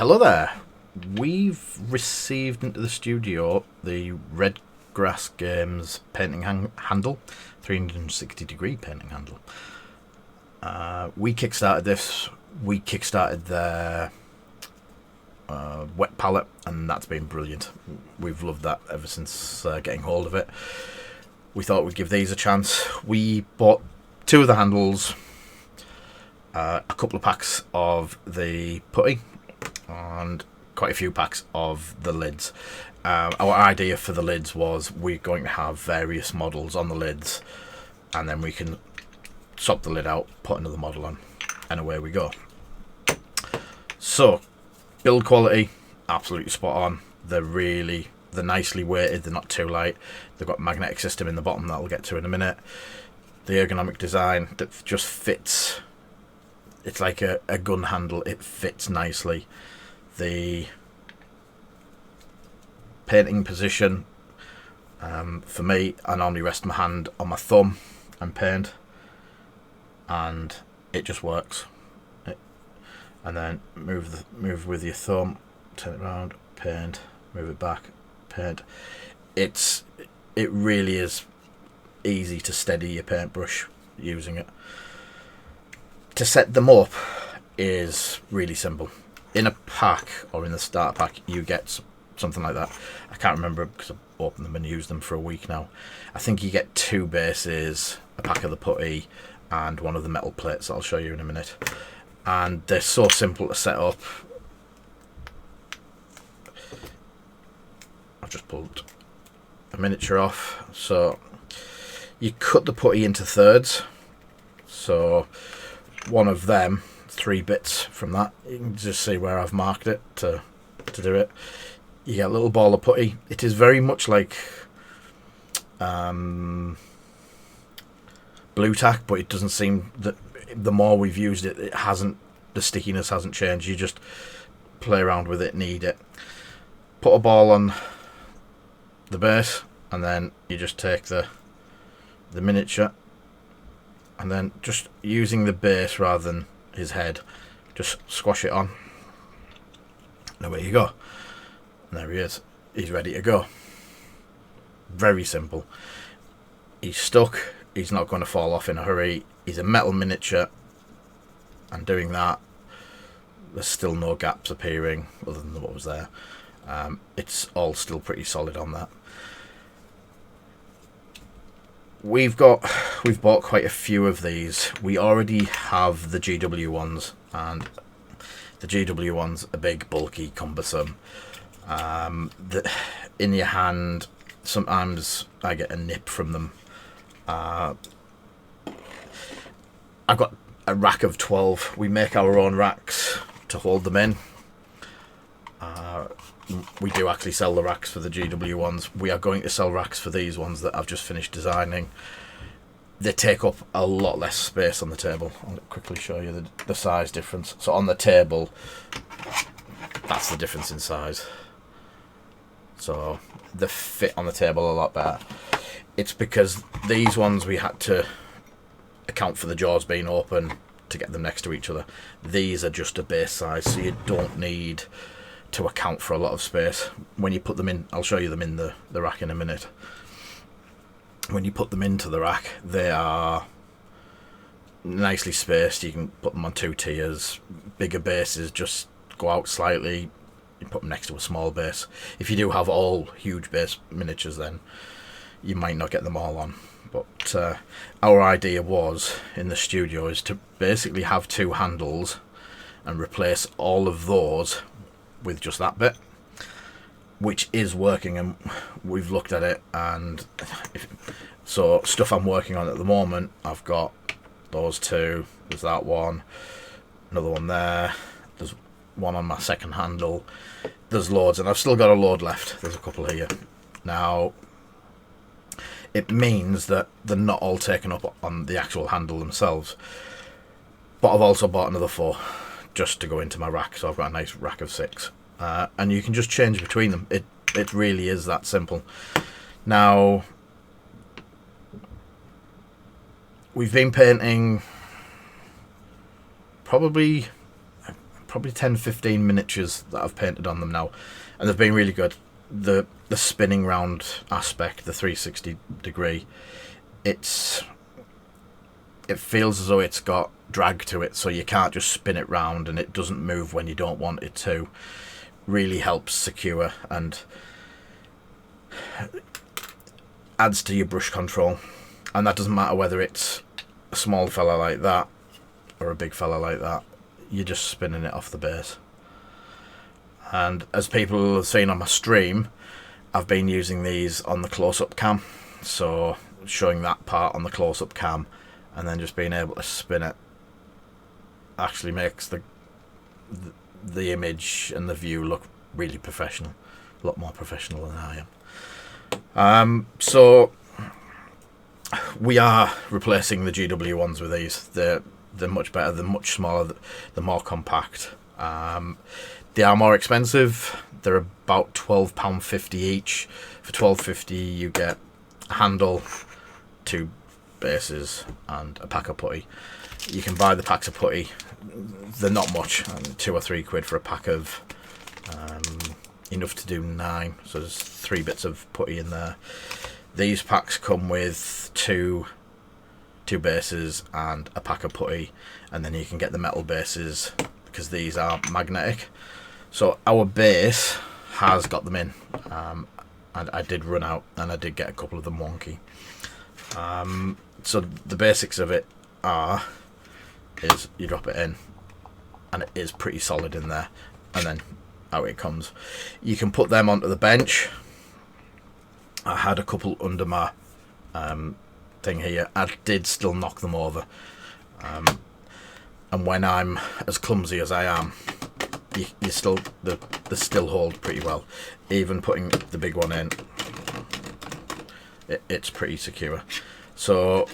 Hello there. We've received into the studio the Redgrass Games painting handle, 360-degree painting handle. We kickstarted this. We kickstarted their wet palette, and that's been brilliant. We've loved that ever since getting hold of it. We thought we'd give these a chance. We bought two of the handles, a couple of packs of the putty, and quite a few packs of the lids. Our idea for the lids was we're going to have various models on the lids, and then we can swap the lid out, put another model on, and away we go. So, build quality, absolutely spot on. They're nicely weighted, they're not too light. They've got a magnetic system in the bottom that I'll get to in a minute. The ergonomic design that just fits. It's like a gun handle, it fits nicely. The painting position, for me, I normally rest my hand on my thumb and paint, and it just works. And then move with your thumb, turn it around, paint, move it back, paint. It really is easy to steady your paintbrush using it. To set them up is really simple. In a pack, or in the starter pack, you get something like that. I can't remember because I've opened them and used them for a week now. I think you get two bases, a pack of the putty, and one of the metal plates I'll show you in a minute. And they're so simple to set up. I've just pulled a miniature off. So you cut the putty into thirds. So one of them, 3 bits from that, you can just see where I've marked it to do it. You get a little ball of putty. It is very much like blue tack, but it doesn't seem that the more we've used it, the stickiness hasn't changed. You just play around with it, knead it, put a ball on the base, and then you just take the miniature, and then just using the base rather than his head, just squash it on, and away you go. And there he is. He's ready to go. Very simple. He's stuck. He's not going to fall off in a hurry. He's a metal miniature, and doing that, there's still no gaps appearing other than what was there. It's all still pretty solid on that. We've bought quite a few of these. We already have the GW ones, and the GW ones are big, bulky, cumbersome. In your hand, sometimes I get a nip from them. I've got a rack of 12. We make our own racks to hold them in. We do actually sell the racks for the GW ones. We are going to sell racks for these ones that I've just finished designing. They take up a lot less space on the table. I'll quickly show you the size difference. So on the table, that's the difference in size. So the fit on the table a lot better. It's because these ones we had to account for the jaws being open to get them next to each other. These are just a base size, so you don't need to account for a lot of space. When you put them in, I'll show you them in the rack in a minute. When you put them into the rack, they are nicely spaced. You can put them on 2 tiers. Bigger bases just go out slightly. You put them next to a small base. If you do have all huge base miniatures, then you might not get them all on. But our idea was in the studio is to basically have 2 handles and replace all of those with just that bit, which is working, and we've looked at it. And so stuff I'm working on at the moment, I've got those 2, there's that one, another one there, there's one on my second handle, there's loads, and I've still got a load left. There's a couple here. Now it means that they're not all taken up on the actual handle themselves, but I've also bought another 4 just to go into my rack, so I've got a nice rack of 6, and you can just change between them. It really is that simple. Now we've been painting probably probably 10-15 miniatures that I've painted on them now, and they've been really good. The spinning round aspect, the 360 degree, it feels as though it's got drag to it, so you can't just spin it round and it doesn't move when you don't want it to. Really helps secure and adds to your brush control, and that doesn't matter whether it's a small fella like that or a big fella like that. You're just spinning it off the base. And as people have seen on my stream, I've been using these on the close-up cam, so showing that part on the close-up cam and then just being able to spin it actually makes the image and the view look really professional, a lot more professional than I am. So we are replacing the GW ones with these. They're much better, they're much smaller, they're more compact. They are more expensive. They're about £12.50 each. For £12.50 you get a handle, 2 bases and a pack of putty. You can buy the packs of putty. They're not much, £2 or £3 for a pack of enough to do 9. So there's 3 bits of putty in there. These packs come with two bases and a pack of putty, and then you can get the metal bases because these are magnetic. So our base has got them in, and I did run out and I did get a couple of them wonky. So the basics of it is you drop it in and it is pretty solid in there, and then out it comes. You can put them onto the bench. I had a couple under my thing here. I did still knock them over, and when I'm as clumsy as I am, they still hold pretty well. Even putting the big one in, it's pretty secure. So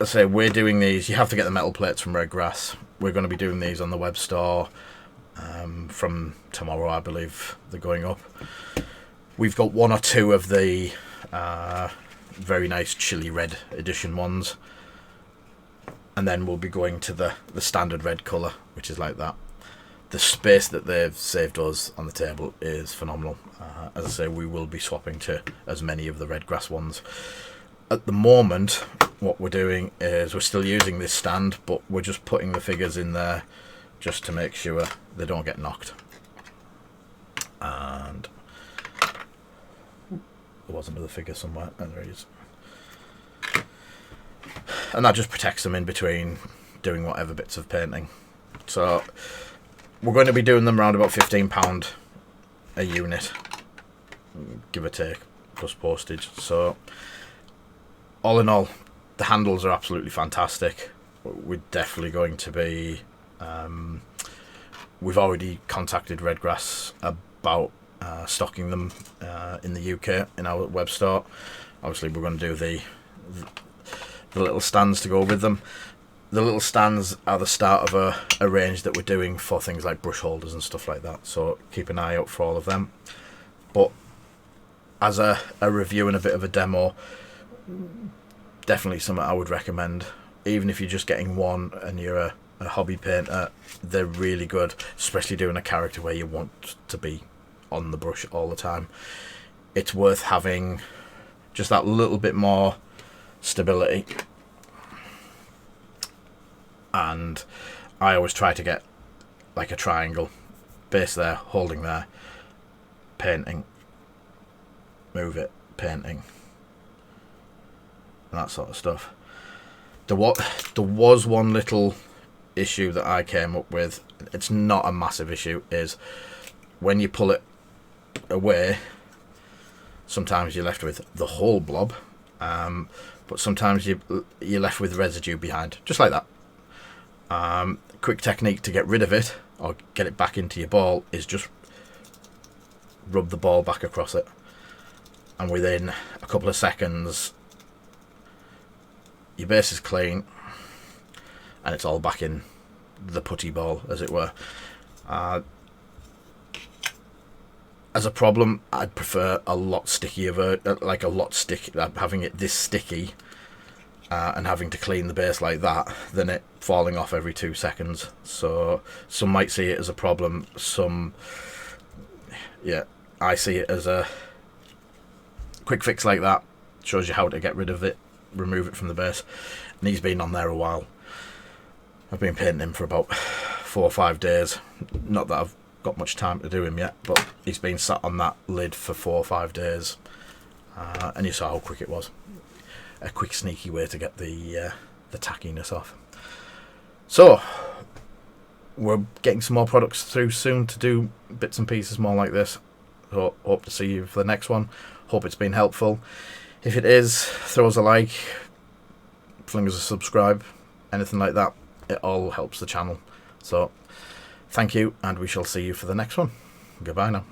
I say we're doing these. You have to get the metal plates from Redgrass. We're going to be doing these on the web store from tomorrow, I believe they're going up. We've got 1 or 2 of the very nice chili red edition ones, and then we'll be going to the standard red colour, which is like that. The space that they've saved us on the table is phenomenal. As I say, we will be swapping to as many of the Redgrass ones. At the moment, what we're doing is we're still using this stand, but we're just putting the figures in there just to make sure they don't get knocked. And there was another figure somewhere, and there he is. And that just protects them in between doing whatever bits of painting. So we're going to be doing them around about £15 a unit, give or take, plus postage. So all in all, the handles are absolutely fantastic. We're definitely going to be we've already contacted Redgrass about stocking them in the UK in our web store. Obviously we're going to do the little stands to go with them. The little stands are the start of a range that we're doing for things like brush holders and stuff like that, so keep an eye out for all of them. But as a review and a bit of a demo, definitely something I would recommend. Even if you're just getting one and you're a hobby painter, they're really good, especially doing a character where you want to be on the brush all the time. It's worth having just that little bit more stability. And I always try to get like a triangle, base there, holding there, painting, move it, painting, and that sort of stuff. There was one little issue that I came up with. It's not a massive issue, is when you pull it away, sometimes you're left with the whole blob, but sometimes you're left with residue behind, just like that. Quick technique to get rid of it or get it back into your ball is just rub the ball back across it, and within a couple of seconds your base is clean and it's all back in the putty ball, as it were. As a problem, I'd prefer a lot stickier, having it this sticky and having to clean the base like that than it falling off every 2 seconds. So some might see it as a problem. Some, yeah, I see it as a quick fix like that. Shows you how to get rid of it, remove it from the base. And he's been on there a while. I've been painting him for about 4 or 5 days. Not that I've got much time to do him yet, but he's been sat on that lid for 4 or 5 days. And you saw how quick it was. A quick sneaky way to get the tackiness off. So we're getting some more products through soon to do bits and pieces more like this. So hope to see you for the next one. Hope it's been helpful. If it is, throw us a like, fling us a subscribe, anything like that. It all helps the channel. So thank you, and we shall see you for the next one. Goodbye now.